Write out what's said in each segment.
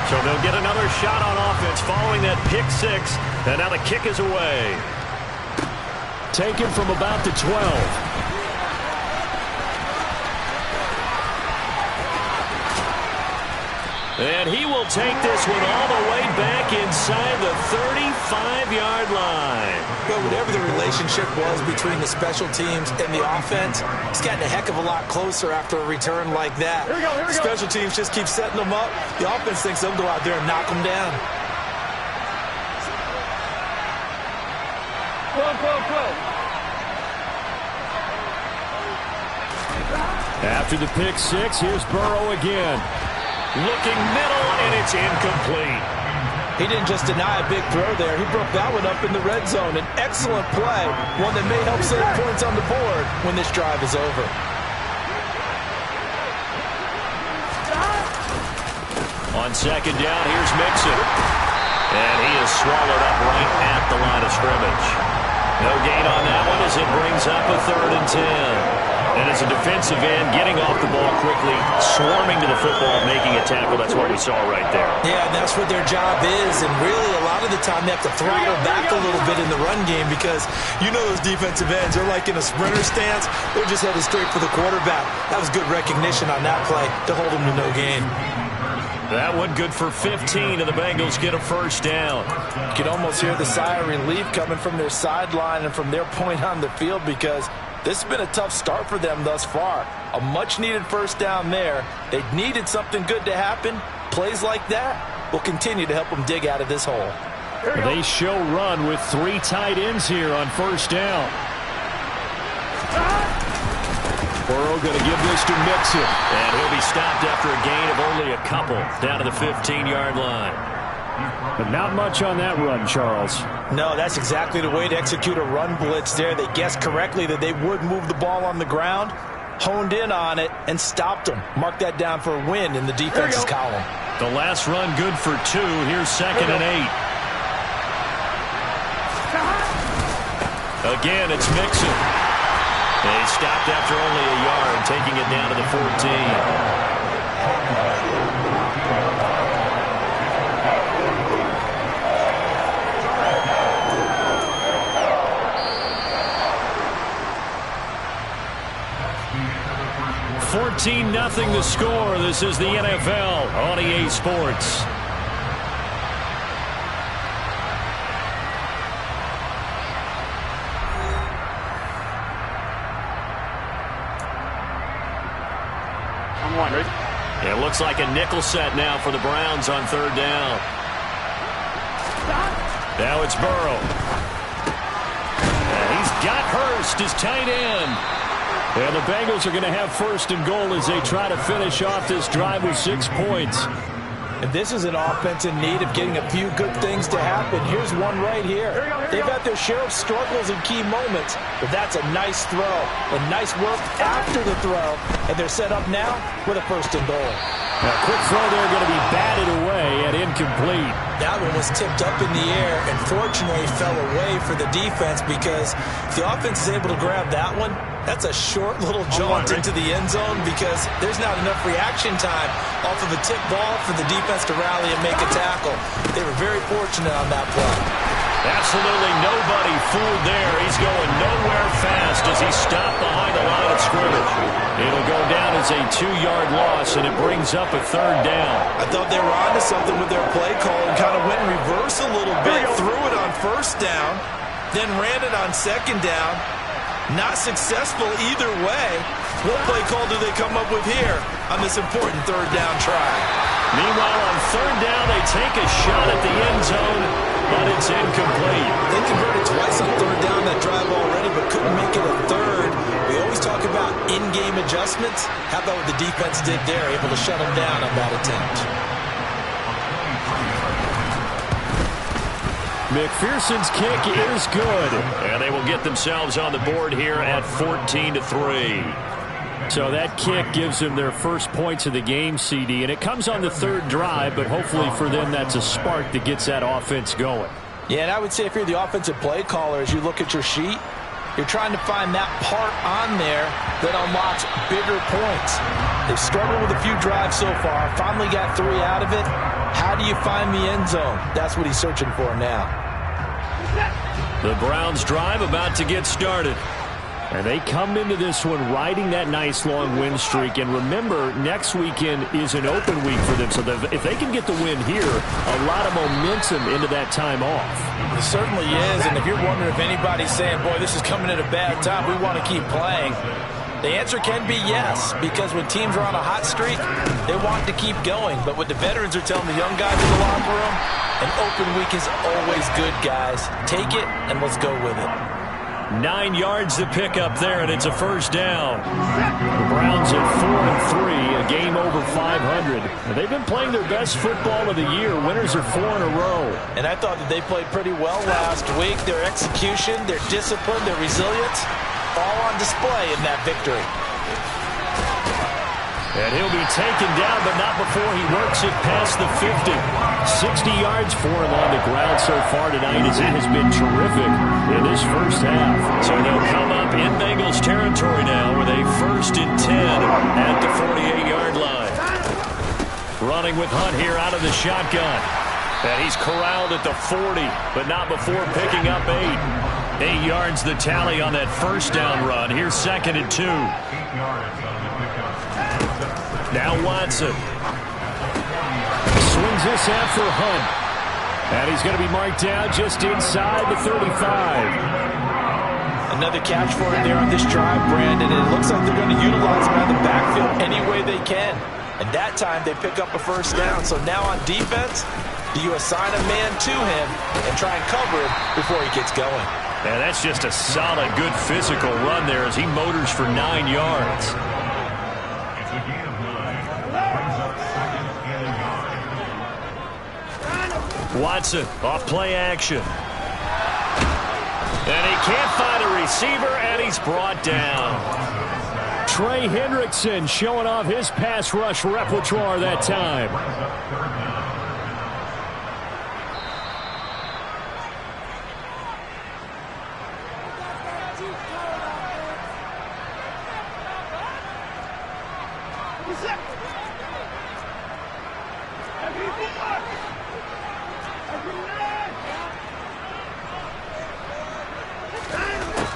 So they'll get another shot on offense following that pick six. And now the kick is away. Taken from about the 12. And he will take this one all the way back inside the 35-yard line. But whatever the relationship was between the special teams and the offense, it's gotten a heck of a lot closer after a return like that. Here we go. Special teams just keep setting them up. The offense thinks they'll go out there and knock them down. After the pick six, here's Burrow again. Looking middle, and it's incomplete. He didn't just deny a big throw there. He broke that one up in the red zone. An excellent play, one that may help save points on the board when this drive is over. On second down, here's Mixon. And he is swallowed up right at the line of scrimmage. No gain on that one as it brings up a 3rd and 10. And as a defensive end, getting off the ball quickly, swarming to the football, making a tackle. That's what we saw right there. Yeah, and that's what their job is. And really, a lot of the time, they have to throttle back a little bit in the run game because you know those defensive ends, they're like in a sprinter stance. They're just headed straight for the quarterback. That was good recognition on that play to hold them to no gain. That one good for 15, and the Bengals get a first down. You can almost hear the sigh of relief coming from their sideline and from their point on the field because this has been a tough start for them thus far. A much-needed first down there. They needed something good to happen. Plays like that will continue to help them dig out of this hole. They show run with 3 tight ends here on first down. Burrow going to give this to Mixon. And he'll be stopped after a gain of only a couple down to the 15-yard line. But not much on that run, Charles. No, that's exactly the way to execute a run blitz there. They guessed correctly that they would move the ball on the ground, honed in on it, and stopped them. Mark that down for a win in the defense's column. The last run good for 2. Here's 2nd and 8. Again, it's Mixon. And he stopped after only a yard, taking it down to the 14. 14-0 the score. This is the NFL on EA Sports. It looks like a nickel set now for the Browns on 3rd down. Now it's Burrow. And he's got Hurst, his tight end. And the Bengals are going to have 1st and goal as they try to finish off this drive with 6 points. And this is an offense in need of getting a few good things to happen. Here's one right here. They've had their share of struggles in key moments, but that's a nice throw and nice work after the throw. And they're set up now with a 1st and goal. A quick throw there going to be batted away and incomplete. That one was tipped up in the air and fortunately fell away for the defense because if the offense is able to grab that one, that's a short little jaunt into the end zone because there's not enough reaction time off of a tip ball for the defense to rally and make a tackle. They were very fortunate on that play. Absolutely nobody fooled there. He's going nowhere fast as he's stopped behind the line of scrimmage. It'll go down as a 2-yard loss, and it brings up a 3rd down. I thought they were onto something with their play call and kind of went in reverse a little bit, threw it on 1st down, then ran it on 2nd down. Not successful either way. What play call do they come up with here on this important 3rd down try? Meanwhile, on 3rd down, they take a shot at the end zone, but it's incomplete. They converted twice on 3rd down that drive already, but couldn't make it a 3rd. We always talk about in-game adjustments. How about what the defense did there, able to shut them down on that attempt? McPherson's kick is good. And they will get themselves on the board here at 14-3. So that kick gives them their first points of the game, CD. And it comes on the 3rd drive, but hopefully for them that's a spark that gets that offense going. Yeah, and I would say if you're the offensive play caller, as you look at your sheet, you're trying to find that part on there that unlocks bigger points. They've struggled with a few drives so far. Finally got 3 out of it. How do you find the end zone? That's what he's searching for now. The Browns drive about to get started. And they come into this one riding that nice long win streak. And remember, next weekend is an open week for them. So if they can get the win here, a lot of momentum into that time off. It certainly is. And if you're wondering if anybody's saying, boy, this is coming at a bad time, we want to keep playing, the answer can be yes. Because when teams are on a hot streak, they want to keep going. But what the veterans are telling the young guys in the locker room, an open week is always good, guys. Take it and let's go with it. 9 yards to pick up there, and it's a first down. The Browns at 4-3, a game over 500. And they've been playing their best football of the year. Winners are 4 in a row. And I thought that they played pretty well last week. Their execution, their discipline, their resilience, all on display in that victory. And he'll be taken down, but not before he works it past the 50. 60 yards for him on the ground so far tonight, as it has been terrific in this first half. So they'll come up in Bengals territory now with a 1st and 10 at the 48-yard line. Running with Hunt here out of the shotgun. And he's corralled at the 40, but not before picking up 8. 8 yards the tally on that first down run. Here's 2nd and 2. Now Watson. Swings this out for Hunt. And he's going to be marked down just inside the 35. Another catch for him there on this drive, Brandon. And it looks like they're going to utilize him out of the backfield any way they can. And that time they pick up a first down. So now on defense, do you assign a man to him and try and cover him before he gets going? And that's just a solid, good physical run there as he motors for 9 yards. Watson off play action. And he can't find a receiver, and he's brought down. Trey Hendrickson showing off his pass rush repertoire that time.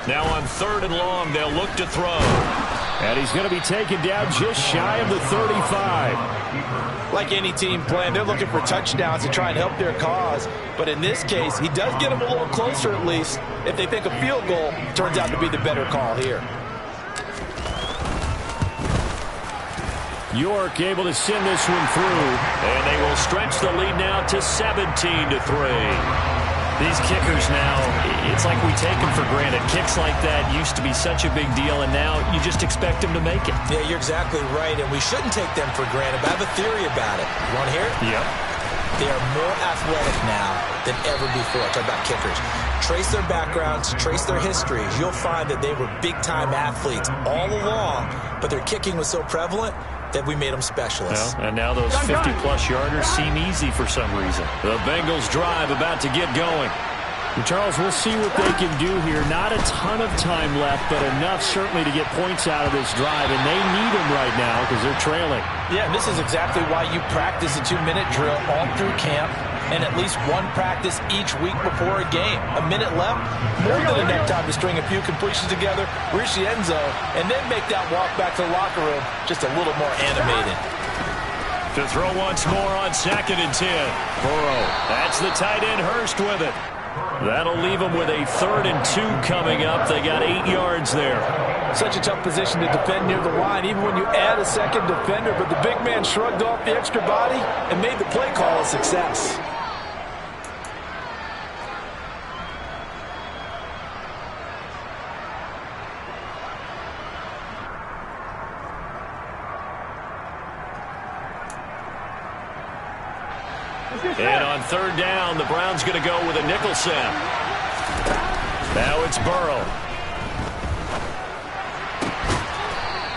Now on 3rd and long, they'll look to throw. And he's going to be taken down just shy of the 35. Like any team playing, they're looking for touchdowns to try and help their cause. But in this case, he does get them a little closer at least. If they think a field goal turns out to be the better call here. York able to send this one through. And they will stretch the lead now to 17-3. These kickers now, it's like we take them for granted. Kicks like that used to be such a big deal, and now you just expect them to make it. Yeah, you're exactly right, and we shouldn't take them for granted, but I have a theory about it. You want to hear it? Yep. They are more athletic now than ever before. Talk about kickers. Trace their backgrounds, trace their histories. You'll find that they were big-time athletes all along, but their kicking was so prevalent that we made them specialists. Well, and now those 50-plus yarders seem easy for some reason. The Bengals drive about to get going. And Charles, we'll see what they can do here. Not a ton of time left, but enough certainly to get points out of this drive, and they need them right now because they're trailing. Yeah, this is exactly why you practice a 2-minute drill all through camp and at least one practice each week before a game. A minute left, more than enough time to string a few completions together, reach the end zone, and then make that walk back to the locker room just a little more animated. To throw once more on 2nd and 10. Burrow. That's the tight end Hurst with it. That'll leave them with a 3rd and 2 coming up. They got 8 yards there. Such a tough position to defend near the line, even when you add a second defender. But the big man shrugged off the extra body and made the play call a success. And on 3rd down, the Browns going to go with a nickel set. Now it's Burrow.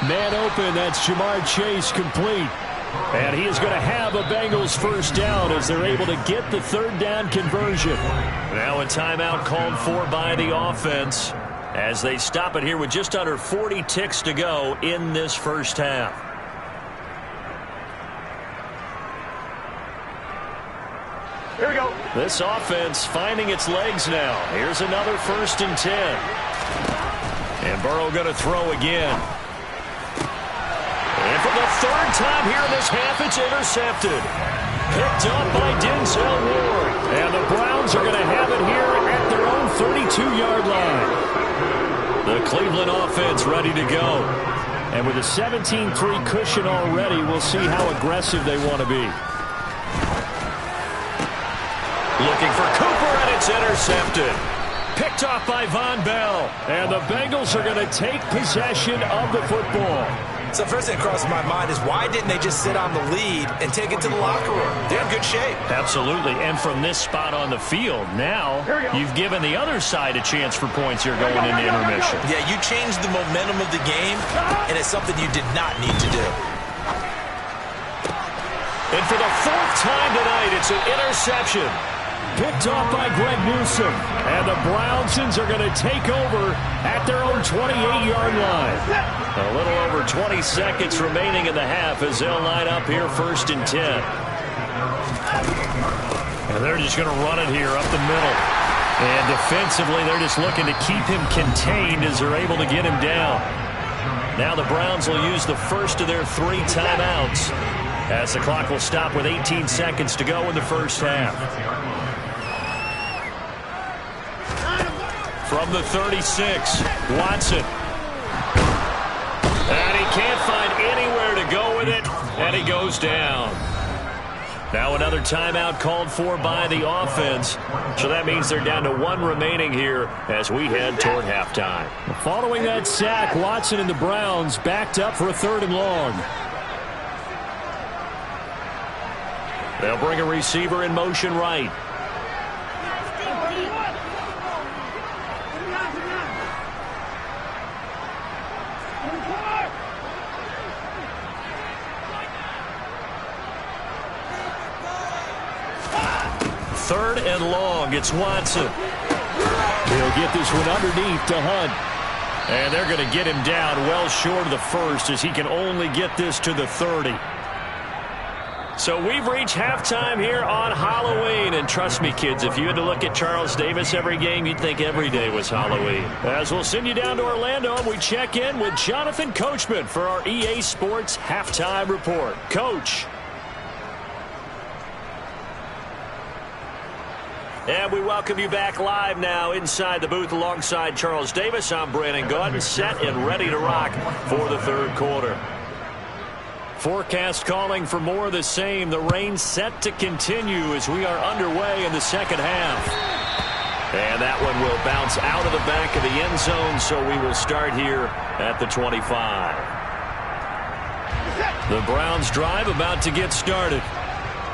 Man open, that's Jamar Chase complete. And he is going to have a Bengals first down as they're able to get the 3rd down conversion. Now a timeout called for by the offense as they stop it here with just under 40 ticks to go in this first half. Here we go. This offense finding its legs now. Here's another 1st and 10. And Burrow going to throw again. And for the 3rd time here in this half, it's intercepted. Picked up by Denzel Ward. And the Browns are going to have it here at their own 32-yard line. The Cleveland offense ready to go. And with a 17-3 cushion already, we'll see how aggressive they want to be. Looking for Cooper, and it's intercepted. Picked off by Von Bell. And the Bengals are going to take possession of the football. So first thing that crosses my mind is why didn't they just sit on the lead and take it to the locker room? They're in good shape. Absolutely. And from this spot on the field, now you've given the other side a chance for points here going into intermission. Yeah, you changed the momentum of the game, and it's something you did not need to do. And for the 4th time tonight, it's an interception. Picked off by Greg Newsome. And the Brownsons are going to take over at their own 28-yard line. A little over 20 seconds remaining in the half as they'll line up here 1st and 10. And they're just going to run it here up the middle. And defensively, they're just looking to keep him contained as they're able to get him down. Now the Browns will use the first of their 3 timeouts as the clock will stop with 18 seconds to go in the first half. From the 36, Watson. And he can't find anywhere to go with it, and he goes down. Now another timeout called for by the offense. So that means they're down to 1 remaining here as we head toward halftime. Following that sack, Watson and the Browns backed up for a 3rd and long. They'll bring a receiver in motion right. Third and long, it's Watson. He'll get this one underneath to Hunt. And they're going to get him down well short of the 1st as he can only get this to the 30. So we've reached halftime here on Halloween. And trust me, kids, if you had to look at Charles Davis every game, you'd think every day was Halloween. As we'll send you down to Orlando, and we check in with Jonathan Coachman for our EA Sports Halftime Report. Coach. And we welcome you back live now inside the booth alongside Charles Davis. I'm Brandon Gaudin, set and ready to rock for the 3rd quarter. Forecast calling for more of the same. The rain set to continue as we are underway in the 2nd half. And that one will bounce out of the back of the end zone, so we will start here at the 25. The Browns drive about to get started.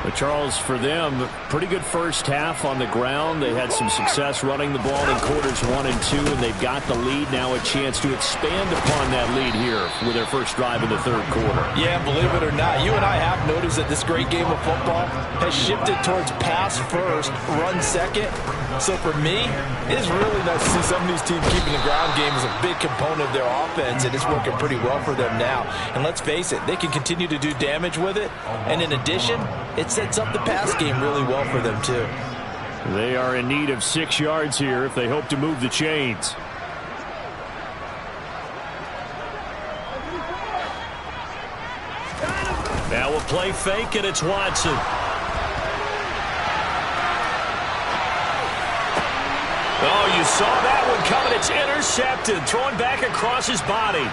But Charles, for them, pretty good first half on the ground. They had some success running the ball in quarters 1 and 2, and they've got the lead. Now a chance to expand upon that lead here with their first drive in the 3rd quarter. Yeah, believe it or not, you and I have noticed that this great game of football has shifted towards pass first, run second. So for me, it's really nice to see some of these teams keeping the ground game as a big component of their offense, and it's working pretty well for them now. And let's face it, they can continue to do damage with it. And in addition, it sets up the pass game really well for them too. They are in need of 6 yards here if they hope to move the chains. Now we'll play fake, and it's Watson. Oh, you saw that one coming. It's intercepted. Throwing back across his body.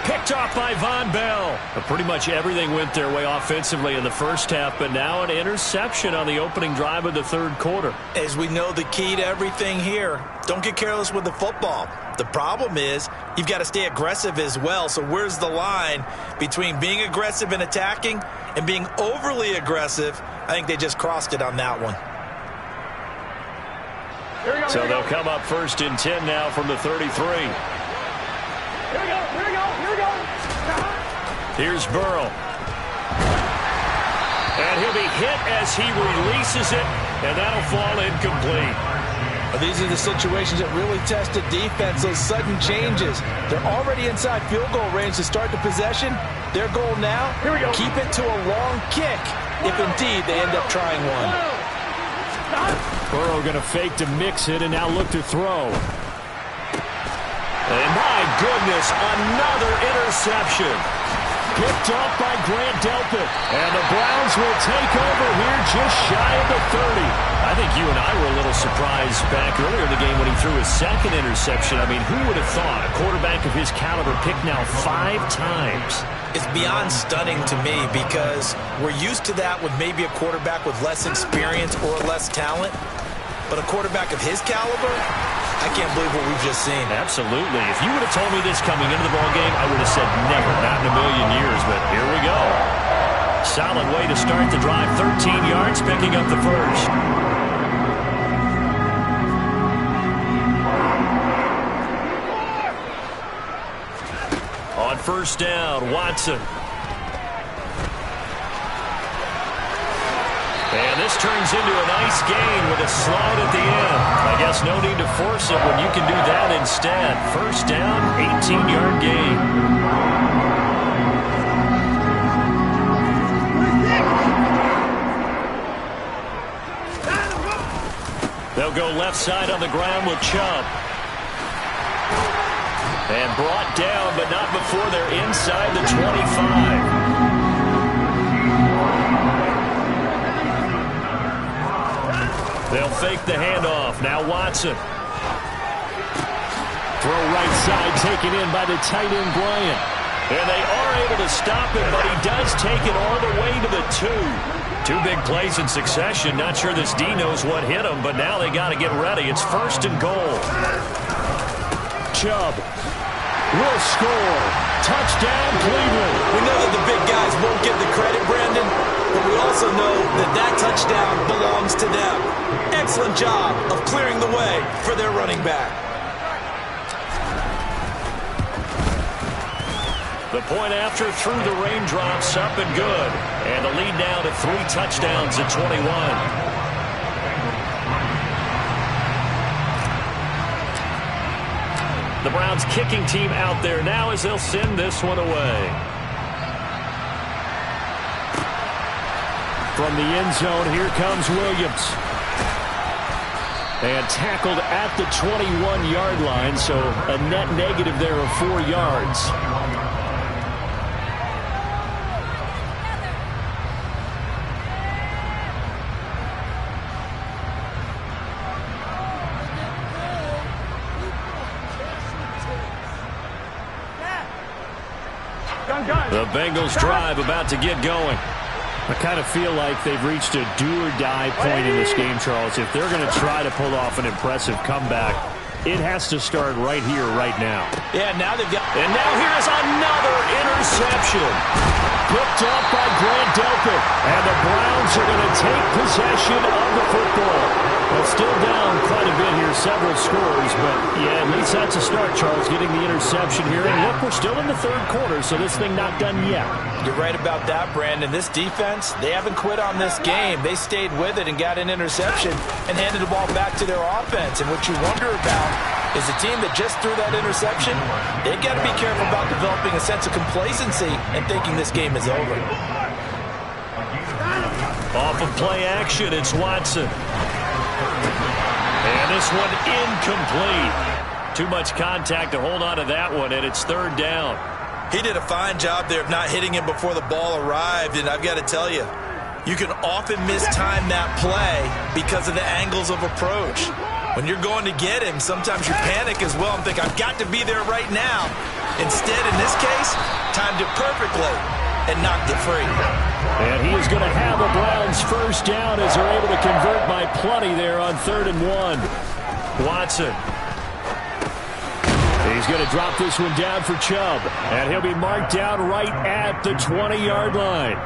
Picked off by Von Bell. But pretty much everything went their way offensively in the first half, but now an interception on the opening drive of the 3rd quarter. As we know, the key to everything here, don't get careless with the football. The problem is you've got to stay aggressive as well. So where's the line between being aggressive and attacking and being overly aggressive? I think they just crossed it on that one. So they'll come up 1st and 10 now from the 33. Here's Burrow. And he'll be hit as he releases it, and that'll fall incomplete. These are the situations that really test the defense, those sudden changes. They're already inside field goal range to start the possession. Their goal now, keep it to a long kick, if indeed they end up trying one. Burrow going to fake to mix it and now look to throw. And my goodness, another interception. Picked up by Grant Delpit. And the Browns will take over here just shy of the 30. I think you and I were a little surprised back earlier in the game when he threw his second interception. I mean, who would have thought a quarterback of his caliber picked now 5 times? It's beyond stunning to me because we're used to that with maybe a quarterback with less experience or less talent. But a quarterback of his caliber, I can't believe what we've just seen. Absolutely. If you would have told me this coming into the ballgame, I would have said never, not in a million years. But here we go. Solid way to start the drive. 13 yards, picking up the first. On first down, Watson. And this turns into a nice gain with a slide at the end. I guess no need to force it when you can do that instead. First down, 18-yard gain. They'll go left side on the ground with Chubb. And brought down, but not before they're inside the 25. They'll fake the handoff. Now Watson. Throw right side taken in by the tight end Bryant. And they are able to stop him, but he does take it all the way to the 2. 2 big plays in succession. Not sure this D knows what hit him, but now they got to get ready. It's first and goal. Chubb will score. Touchdown, Cleveland. We know that the big guys won't get the credit, Brandon, but we also know that that touchdown belongs to them. Excellent job of clearing the way for their running back. The point after through the raindrops, up and good. And the lead now to 3 touchdowns at 21. The Browns kicking team out there now as they'll send this one away. From the end zone, here comes Williams. And tackled at the 21-yard line, so a net negative there of 4 yards. The Bengals drive about to get going. I kind of feel like they've reached a do-or-die point in this game, Charles. If they're going to try to pull off an impressive comeback, it has to start right here, right now. Yeah, now they've got... And now here's another interception. Picked up by Grant Delpit. And the Browns are going to take possession of the football. Well, still down quite a bit here, several scores, but yeah, at least that's a start, Charles, getting the interception here. And look, we're still in the third quarter, so this thing not done yet. You're right about that, Brandon. This defense, they haven't quit on this game. They stayed with it and got an interception and handed the ball back to their offense. And what you wonder about is the team that just threw that interception, they've got to be careful about developing a sense of complacency and thinking this game is over. Off of play action, it's Watson. And this one incomplete. Too much contact to hold on to that one, and it's third down. He did a fine job there of not hitting him before the ball arrived, and I've got to tell you, you can often mistime that play because of the angles of approach. When you're going to get him, sometimes you panic as well and think, I've got to be there right now. Instead, in this case, timed it perfectly and knocked it free. And he is going to have a Browns first down as they're able to convert by plenty there on 3rd and 1. Watson. He's going to drop this one down for Chubb. And he'll be marked down right at the 20-yard line.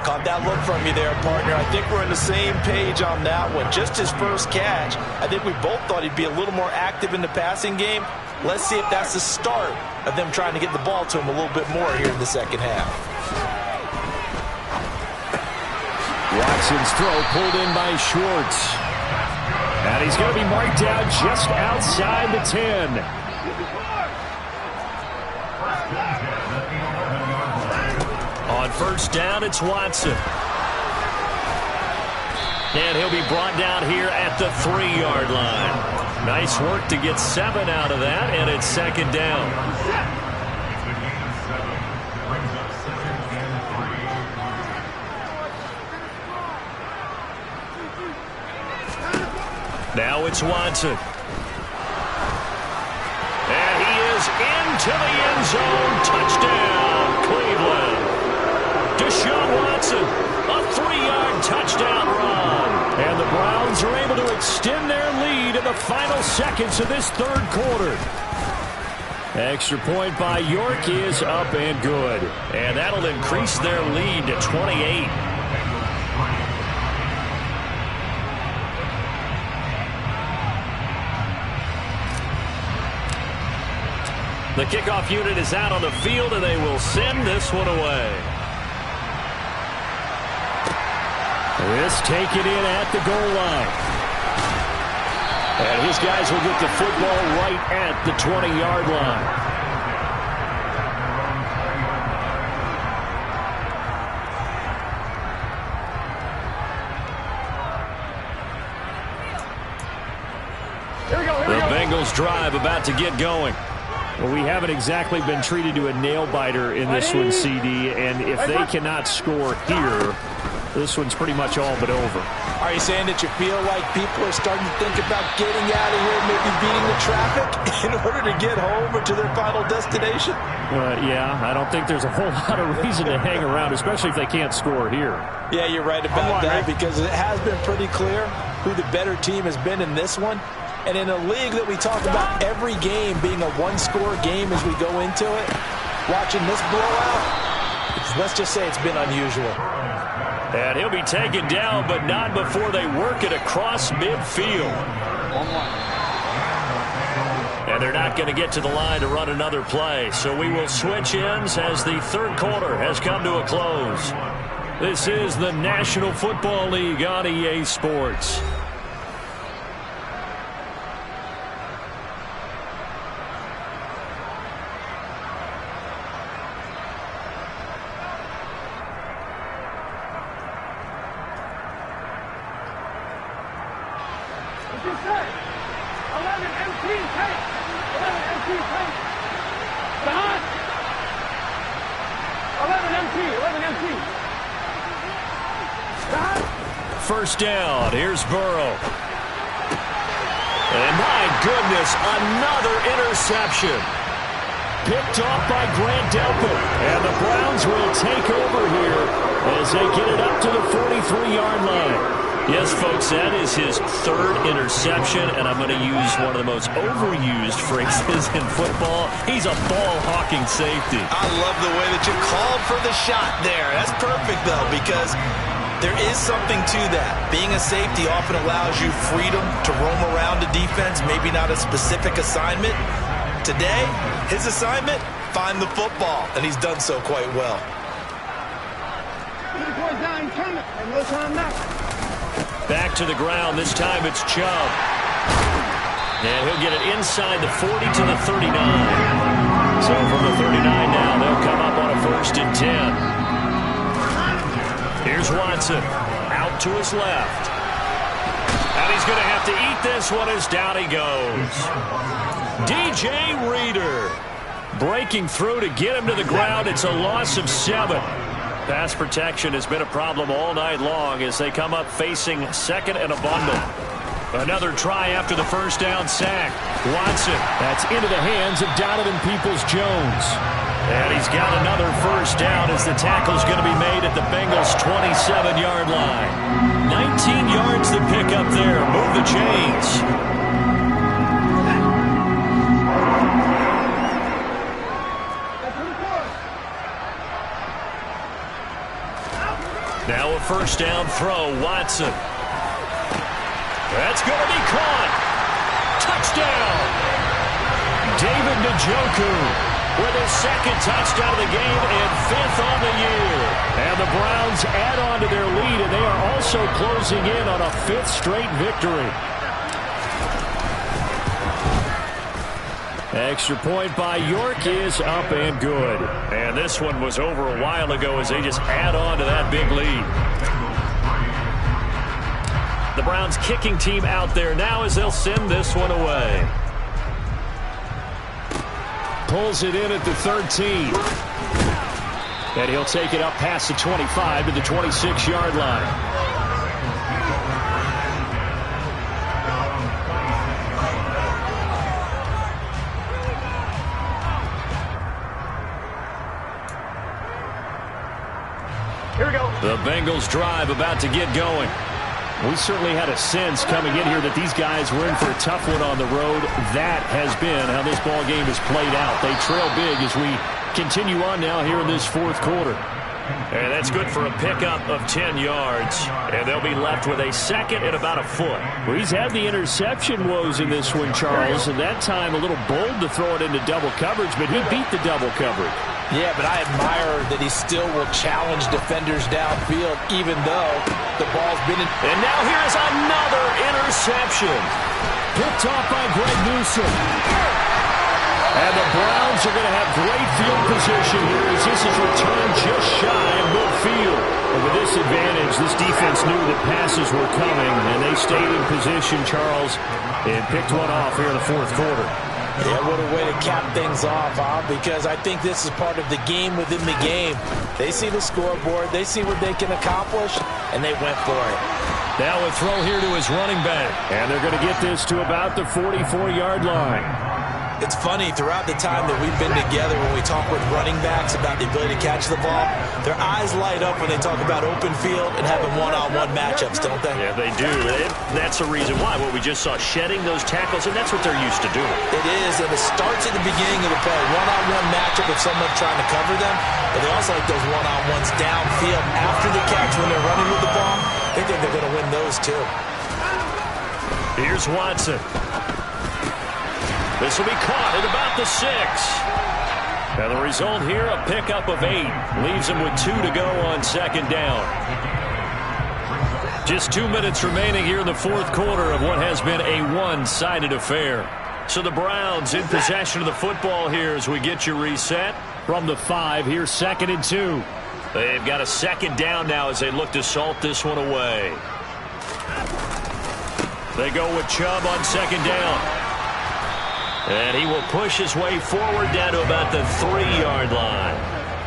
Caught that look from you there, partner. I think we're on the same page on that one. Just his first catch. I think we both thought he'd be a little more active in the passing game. Let's see if that's the start of them trying to get the ball to him a little bit more here in the second half. Watson's throw pulled in by Schwartz. And he's going to be marked down just outside the 10. On first down, it's Watson. And he'll be brought down here at the 3-yard line. Nice work to get 7 out of that, and it's second down. Now it's Watson. And he is into the end zone. Touchdown, Cleveland. Deshaun Watson, a 3-yard touchdown run. And the Browns are able to extend their lead in the final seconds of this third quarter. Extra point by York is up and good. And that'll increase their lead to 28. The kickoff unit is out on the field, and they will send this one away. This taken in at the goal line. And his guys will get the football right at the 20-yard line. The Bengals drive about to get going. Well, we haven't exactly been treated to a nail-biter in this one, CD, and if they cannot score here, this one's pretty much all but over. Are you saying that you feel like people are starting to think about getting out of here, maybe beating the traffic in order to get home or to their final destination? Yeah, I don't think there's a whole lot of reason to hang around, especially if they can't score here. Yeah, you're right about that, because it has been pretty clear who the better team has been in this one. And in a league that we talk about every game being a one-score game as we go into it, watching this blowout, let's just say it's been unusual. And he'll be taken down, but not before they work it across midfield. And they're not going to get to the line to run another play. So we will switch ends as the third quarter has come to a close. This is the National Football League on EA Sports. First down, here's Burrow. And my goodness, another interception. Picked off by Grant Delpit. And the Browns will take over here as they get it up to the 43-yard line. Yes, folks, that is his third interception, and I'm going to use one of the most overused phrases in football. He's a ball-hawking safety. I love the way that you called for the shot there. That's perfect, though, because there is something to that. Being a safety often allows you freedom to roam around the defense, maybe not a specific assignment. Today, his assignment, find the football, and he's done so quite well. Back to the ground. This time it's Chubb. And he'll get it inside the 40 to the 39. So from the 39 now, they'll come up on a 1st and 10. Here's Watson. Out to his left. And he's going to have to eat this one as down he goes. DJ Reader breaking through to get him to the ground. It's a loss of 7. Pass protection has been a problem all night long as they come up facing 2nd and a bundle. Another try after the first down sack. Watson, that's into the hands of Donovan Peoples-Jones. And he's got another first down as the tackle's going to be made at the Bengals' 27-yard line. 19 yards to pick up there. Move the chains. Now a first down throw, Watson. That's going to be caught. Touchdown. David Njoku with his 2nd touchdown of the game and 5th on the year. And the Browns add on to their lead, and they are also closing in on a 5th straight victory. Extra point by York is up and good. And this one was over a while ago as they just add on to that big lead. The Browns kicking team out there now as they'll send this one away. Pulls it in at the 13. And he'll take it up past the 25 to the 26-yard line. Here we go. The Bengals drive about to get going. We certainly had a sense coming in here that these guys were in for a tough one on the road. That has been how this ball game has played out. They trail big as we continue on now here in this fourth quarter. And that's good for a pickup of 10 yards. And they'll be left with a second and about a foot. Well, he's had the interception woes in this one, Charles, and that time a little bold to throw it into double coverage, but he beat the double coverage. Yeah, but I admire that he still will challenge defenders downfield, even though the ball's been in. And now here is another interception. Picked off by Greg Newsome. And the Browns are going to have great field position here as this is returned just shy of midfield. And with this advantage, this defense knew that passes were coming, and they stayed in position, Charles, and picked one off here in the fourth quarter. Yeah, what a way to cap things off, huh? Because I think this is part of the game within the game. They see the scoreboard, they see what they can accomplish, and they went for it. Now a throw here to his running back. And they're going to get this to about the 44-yard line. It's funny, throughout the time that we've been together when we talk with running backs about the ability to catch the ball, their eyes light up when they talk about open field and having one-on-one matchups, don't they? Yeah, they do. That's the reason why. What we just saw, shedding those tackles, and that's what they're used to doing. It is, and it starts at the beginning of the play. One-on-one matchup if someone's trying to cover them, but they also like those one-on-ones downfield after the catch when they're running with the ball. They think they're going to win those too. Here's Watson. This will be caught at about the 6. And the result here, a pickup of 8. Leaves him with 2 to go on second down. Just 2 minutes remaining here in the fourth quarter of what has been a one-sided affair. So the Browns in possession of the football here as we get you reset. From the 5, here's 2nd and 2. They've got a second down now as they look to salt this one away. They go with Chubb on second down. And he will push his way forward down to about the 3-yard line.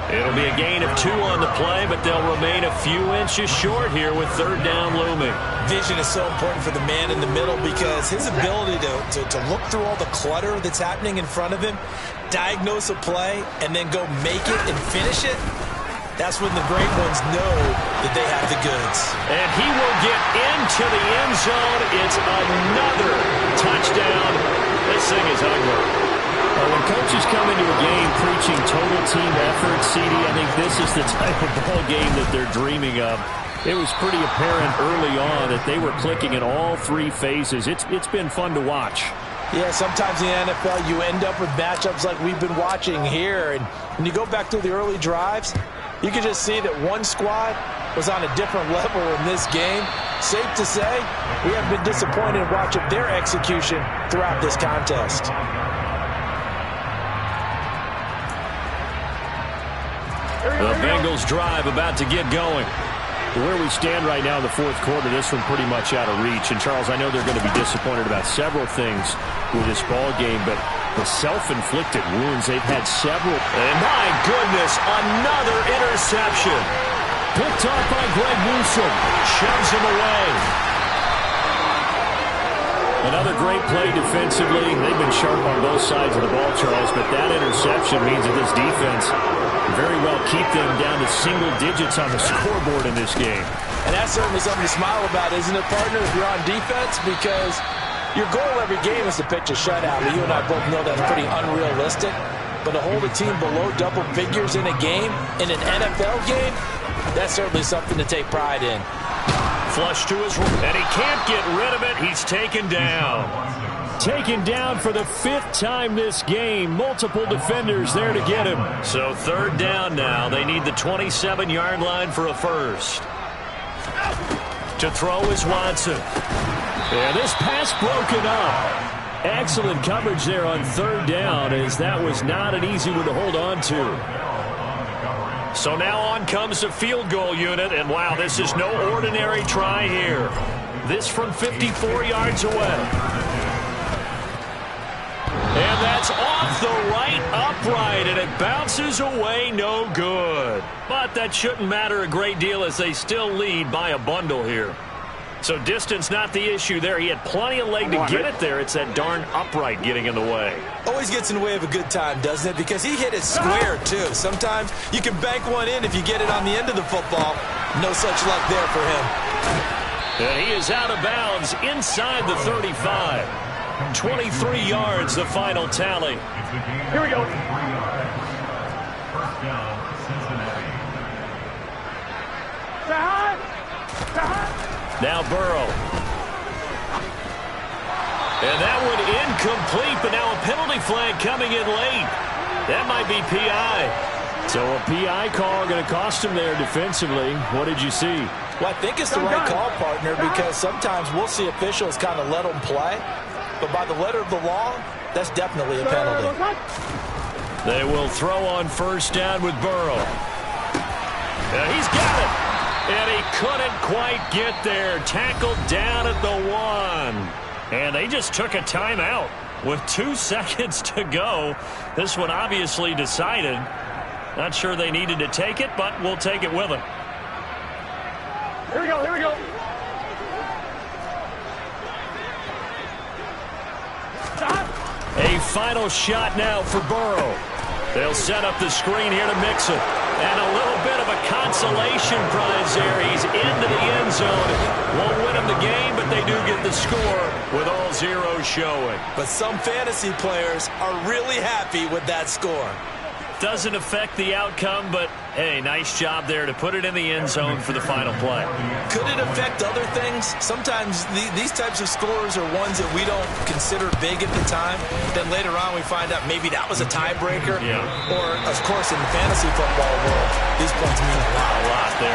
It'll be a gain of 2 on the play, but they'll remain a few inches short here with third down looming. Vision is so important for the man in the middle because his ability to look through all the clutter that's happening in front of him, diagnose a play, and then go make it and finish it, that's when the great ones know that they have the goods. And he will get into the end zone. It's another touchdown. This thing is ugly. When coaches come into a game preaching total team effort, CD, I think this is the type of ball game that they're dreaming of. It was pretty apparent early on that they were clicking in all 3 phases. It's been fun to watch. Yeah, sometimes in the NFL you end up with matchups like we've been watching here. And when you go back through the early drives, you can just see that one squad was on a different level in this game. Safe to say, we have been disappointed in watching their execution throughout this contest. The Bengals drive about to get going. Where we stand right now in the fourth quarter, this one pretty much out of reach. And, Charles, I know they're going to be disappointed about several things with this ball game, but the self-inflicted wounds, they've had several. And, my goodness, another interception. Picked off by Greg Newsome. Shoves him away. Another great play defensively. They've been sharp on both sides of the ball, Charles, but that interception means that this defense very well keep them down to single digits on the scoreboard in this game. And that's certainly something to smile about, isn't it, partner, if you're on defense? Because your goal every game is to pitch a shutout. But you and I both know that's pretty unrealistic. But to hold a team below double figures in a game, in an NFL game, that's certainly something to take pride in. Flush to his right, and he can't get rid of it. He's taken down. Taken down for the 5th time this game. Multiple defenders there to get him. So third down now. They need the 27-yard line for a first. To throw is Watson. And this pass broken up. Excellent coverage there on third down, as that was not an easy one to hold on to. So now on comes the field goal unit, and wow, this is no ordinary try here. This from 54 yards away. And that's off the right upright, and it bounces away no good. But that shouldn't matter a great deal as they still lead by a bundle here. So distance not the issue there. He had plenty of leg to get it there. It's that darn upright getting in the way. Always gets in the way of a good time, doesn't it? Because he hit it square, too. Sometimes you can bank one in if you get it on the end of the football. No such luck there for him. And he is out of bounds inside the 35. 23 yards, the final tally. Here we go. Now Burrow. And that one incomplete, but now a penalty flag coming in late. That might be PI. So a PI call going to cost him there defensively. What did you see? Well, I think it's the right call, partner, because sometimes we'll see officials kind of let them play. But by the letter of the law, that's definitely a penalty. They will throw on first down with Burrow. He's got it. And he couldn't quite get there. Tackled down at the 1. And they just took a timeout with 2 seconds to go. This one obviously decided. Not sure they needed to take it, but we'll take it with them. Here we go, here we go. A final shot now for Burrow. They'll set up the screen here to Mixon. And a little bit of a consolation prize there. He's into the end zone. Won't win him the game, but they do get the score with all zeros showing. But some fantasy players are really happy with that score. Doesn't affect the outcome, but, hey, nice job there to put it in the end zone for the final play. Could it affect other things? Sometimes these types of scores are ones that we don't consider big at the time. Then later on we find out maybe that was a tiebreaker. Yeah. Or, of course, in the fantasy football world, these points mean a lot there.